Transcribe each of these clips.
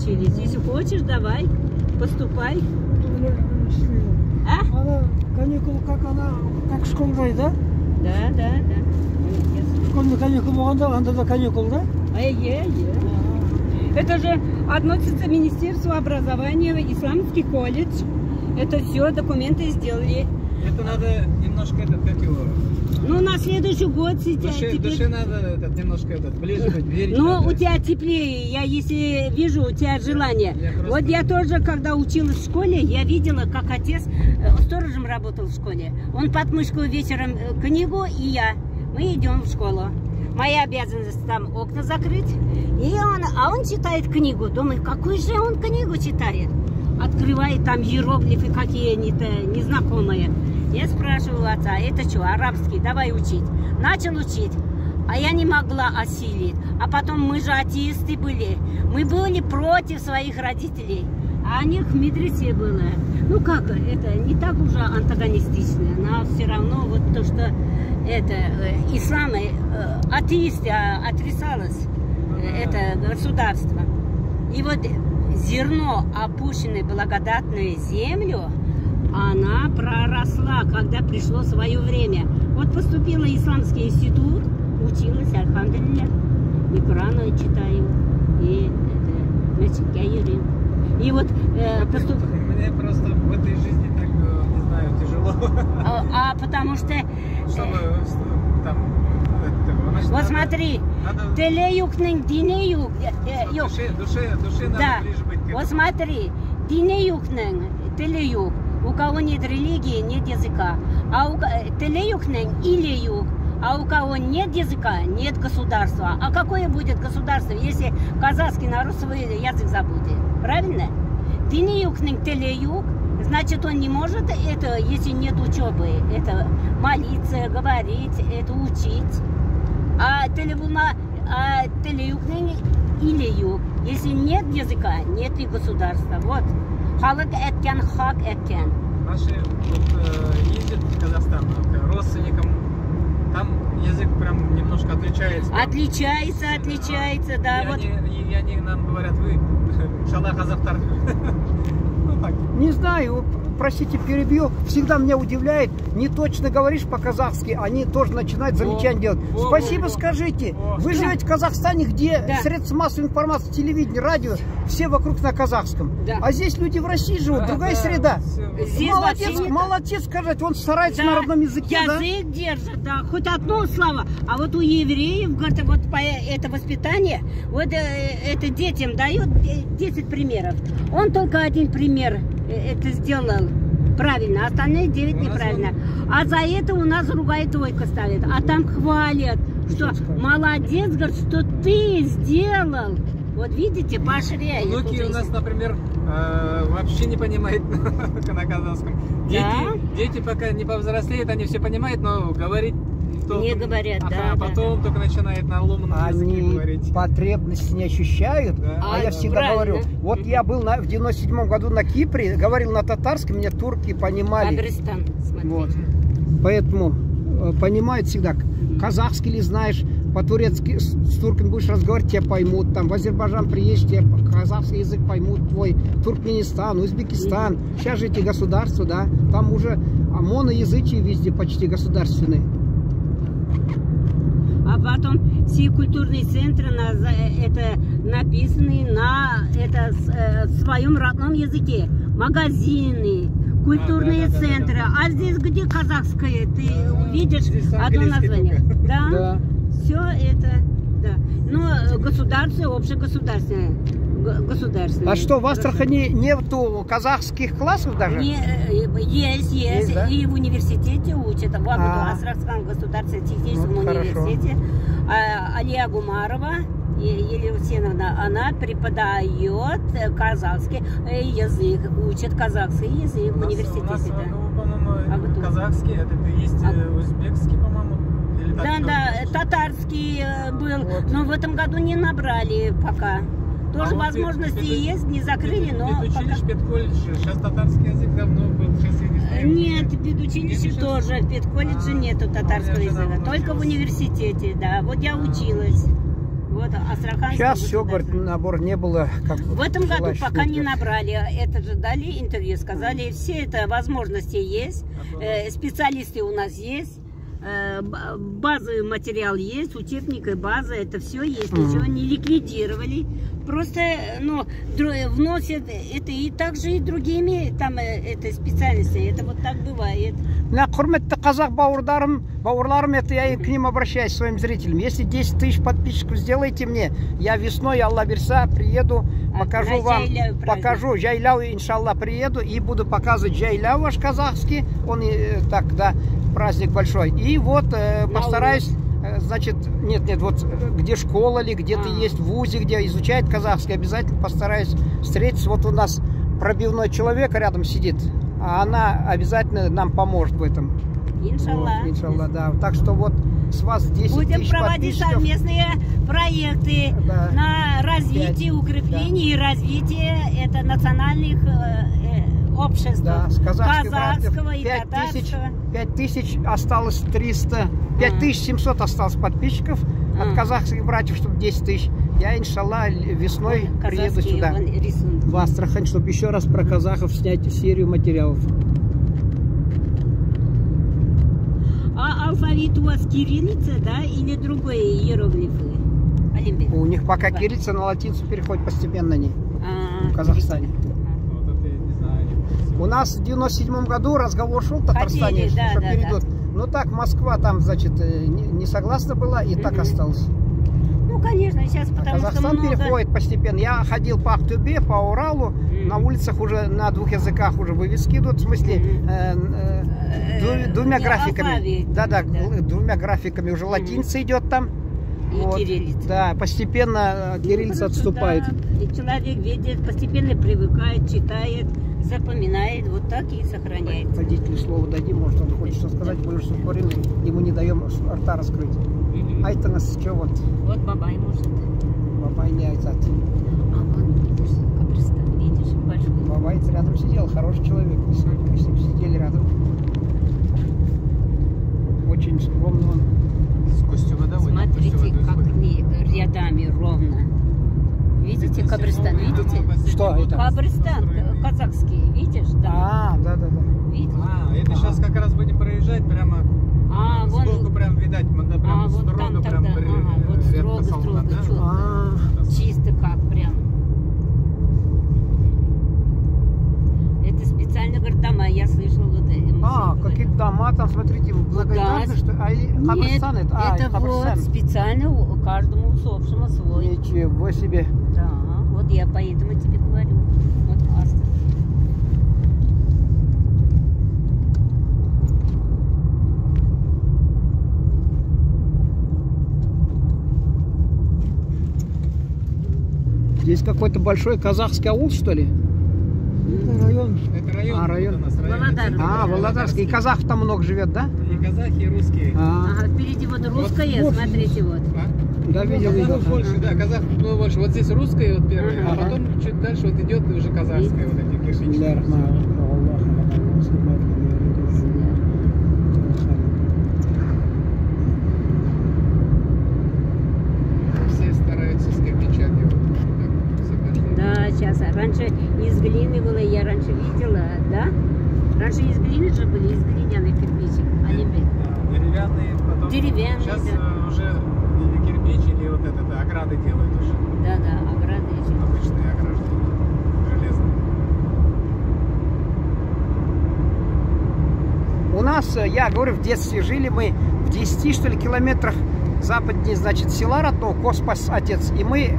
учились. Если хочешь, давай, поступай. А? Она каникул, как школдой, да? Да. Школьный каникул болғанда, анда да каникул, да? Это же относится к Министерству образования, Исламский колледж. Это все документы сделали. Это надо немножко, как его... Ну, на следующий год сейчас. Душе надо немножко ближе быть, верить. Ну, надо. у тебя теплее, я если вижу у тебя желание. Вот я тоже, когда училась в школе, я видела, как отец сторожем работал в школе. Он под мышку вечером книгу, и я. Мы идем в школу. Моя обязанность там окна закрыть. А он читает книгу. Думаю, какую же он книгу читает? Открывает там иероглифы какие-то незнакомые. Я спрашиваю отца, это что, арабский, давай учить. Начал учить, а я не могла осилить. А потом мы же атеисты были. Мы были против своих родителей. А у них в медресе было. Ну как, это не так уже антагонистично. Но все равно вот то, что это ислам, атеисты отрицалось, это государство. И вот зерно, опущенное в благодатную землю, она проросла, когда пришло свое время. Вот поступила в исламский институт, училась, альхамдулилля, и Коран читаю, и значит, я юрин. И вот Мне просто в этой жизни так, не знаю, тяжело. Потому что... Чтобы там... Вот смотри, телеюкнен, динеюк... Душе надо ближе быть к этому. Вот смотри, динеюкнен, телеюк. У кого нет религии, нет языка. А у телеюкнен или юг. А у кого нет языка, нет государства. А какое будет государство, если казахский народ свой язык забудет? Правильно? Динеюкнен, телеюк. Значит, он не может это, если нет учебы, это молиться, говорить, это учить. А телеюкнен или юг. Если нет языка, нет и государства. Вот. Халық эткен, хак эткен. Наши ездят в Казахстан к родственникам, там язык прям немножко отличается. Отличается, да. И они нам говорят, вы шала казахтар. Не знаю, простите, перебью. Всегда меня удивляет, не точно говоришь по-казахски, они тоже начинают замечания делать. Спасибо, скажите. Вы живете в Казахстане, где средства массовой информации, телевидение, радио, все вокруг на казахском. А здесь люди в России живут, другая среда. Молодец, сказать, он старается на родном языке. Язык держит, да, хоть одно слово. А вот у евреев, говорят, вот это воспитание, вот это детям дают 10 примеров. Он только один пример это сделал правильно, остальные 9 неправильно. А за это у нас другая тройка ставит. А там хвалят, что молодец, говорит, что ты сделал. Вот видите, поощряют. Внуки у нас, например, вообще не понимают на казахском. Дети пока не повзрослеют, они все понимают, но говорить не говорят, а потом только начинает на ломаном языке говорить. Они потребности не ощущают, а я всегда говорю, вот я был в 97-м году на Кипре, говорил на татарском, меня турки понимали. Кабристан, смотри. Вот. Поэтому понимают всегда, казахский ли знаешь, по-турецки с турками будешь разговаривать, тебя поймут, там в Азербайджан приедешь, тебя казахский язык поймут твой, Туркменистан, Узбекистан, сейчас же эти государства, да, там уже моноязычие везде почти государственные. А потом все культурные центры это написаны на своем родном языке. Магазины, культурные центры. А здесь где казахское? Ты увидишь одно название. Да? Все это, да. Но государство, общегосударственное. А что, в Астрахани нету казахских классов даже? Есть. Да? И в университете учат. В Астраханском государственном техническом университете. Алия Гумарова, Елена, она преподает казахский язык, учит казахский язык в университете. У нас, по-моему, казахский, это есть узбекский, по-моему. Да, татарский был, но в этом году не набрали пока. Тоже возможности есть, не закрыли, но пока... педколледже, сейчас татарский язык давно был, сейчас я не знаю. Нет, в педучилище тоже, в педколледже нету татарского языка, только в университете, да, вот я училась. Вот, Астраханский. Сейчас все, говорит, набор не было. Как в этом году пока не говорит. набрали. Это же дали интервью, сказали, все это возможности есть, специалисты у нас есть, базовый материал есть, учебник и база, это все есть, ничего не ликвидировали. Просто, ну, вносят это и также и другими там этой специальности. Это вот так бывает. На хурметті қазақ бауырларым, это я и к ним обращаюсь, своим зрителям. Если 10 тысяч подписчиков сделаете мне, я весной, Аллах берса, приеду, покажу вам, покажу жайляу, иншаллах, приеду и буду показывать жайляу ваш казахский, он так, да, праздник большой. И вот постараюсь, значит, нет, вот где школа ли, где-то есть в вузе, где изучает казахский, обязательно постараюсь встретиться. Вот у нас пробивной человек рядом сидит, а она обязательно нам поможет в этом. Иншаллах. Вот, иншаллах, да. Так что вот с вас 10 будем тысяч проводить подписчиков. Совместные проекты на развитие, 5, укрепление и развитие это национальных обществ. Да, с казахского и 5 татарского. 5000 осталось 300, 5700 осталось подписчиков от казахских братьев, чтобы 10 тысяч. Я, иншаллах, весной приеду сюда, в Астрахань, чтобы еще раз про казахов снять серию материалов. А алфавит у вас кириллица, да, или другие иероглифы? Алимбек? У них пока кириллица на латиницу переходит постепенно они в Казахстане. Вот это я не знаю. У нас в 97 году разговор шел в Татарстане, Хотели, что да, перейдут. да. Ну так, Москва там, значит, не согласна была и так осталось. Ну, конечно, сейчас потому Казахстан что много... переходит постепенно. Я ходил по Актубе, по Уралу, на улицах уже на 2 языках уже вывески идут, в смысле двумя графиками. Алфавит, Да, 2 графиками уже латиница идет там. И Вот. кириллица. Да, постепенно кириллица отступает. Да. И человек видит, постепенно привыкает, читает, запоминает, вот так и сохраняет. Водителю слово дадим, может он хочет что сказать, мы уже спорим, ему не даем рта раскрыть. Айтыңыз, что вот? Вот бабай может. Бабай не айтат. А вон, видишь, кабристан, видишь, большой. Бабай рядом сидел, хороший человек. Мы с ним сидели рядом. Очень скромно он. Сквозь вода. Смотрите, как они рядами ровно. Видите, кабристан, видите? Что это? Кабристан казахский, видишь? Да. Да. Видишь? Это сейчас как раз будем проезжать прямо. Вон. Сбоку прям видать, надо прям Вот строго, там прям тогда, вот строго, четко. Чисто как прям. Это специально, говорит, дома, я слышала вот это. Какие-то дома там, смотрите, многоэтажные, что ли? Кабристан Нет, это? это вот специально каждому усопшему свой. Ничего себе. Да, вот я поэтому тебе говорю. Вот Астра. Здесь какой-то большой казахский аул, что ли? Это район. Это район. Район. У нас Володарский. Володарский. И казахов там много живет, да? И казахи, и русские. Ага, впереди вот русское, вот. смотрите, вот. Да, видел. Казахов больше, да, казахов было больше. Вот здесь русское вот первое, а Ага. потом чуть дальше вот идет уже казахское, вот эти кишечки. Все стараются с кирпича делать. Так, все пошли. Да, сейчас. Раньше из глины было, я раньше видела, да? Раньше из глины же были, из глиняных кирпичей. Они были. Да, деревянные, потом. Деревянные, Сейчас да. уже или кирпич, или вот это ограды делают уже. Да, ограды еще. Обычные ограждения. Железные. У нас, я говорю, в детстве жили мы в 10, что ли, километрах западнее, значит, села родного, Коспас отец. И мы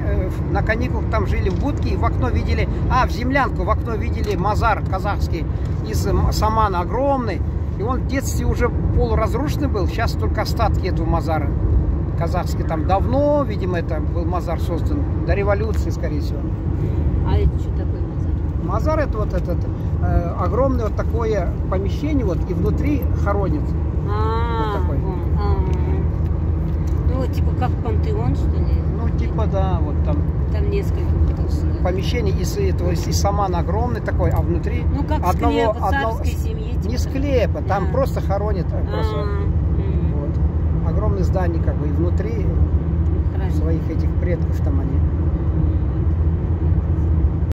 на каникулах там жили в будке и в окно видели, в землянку, в окно видели мазар казахский из самана огромный. И он в детстве уже полуразрушенный был, сейчас только остатки этого мазара казахский. Там давно, видимо, это был мазар создан, до революции, скорее всего. А это что такое мазар? Мазар это вот этот огромное вот такое помещение, вот, и внутри хоронит. Вот такой. Ну, типа как пантеон, что ли? Ну, типа, да, вот там. Там несколько Помещение из этого, из самана огромный такой, а внутри ну, как склеп царской семьи. Типа. Не склепа, там просто хоронит. Просто, вот. Огромное здание, как бы, и внутри своих этих предков там они.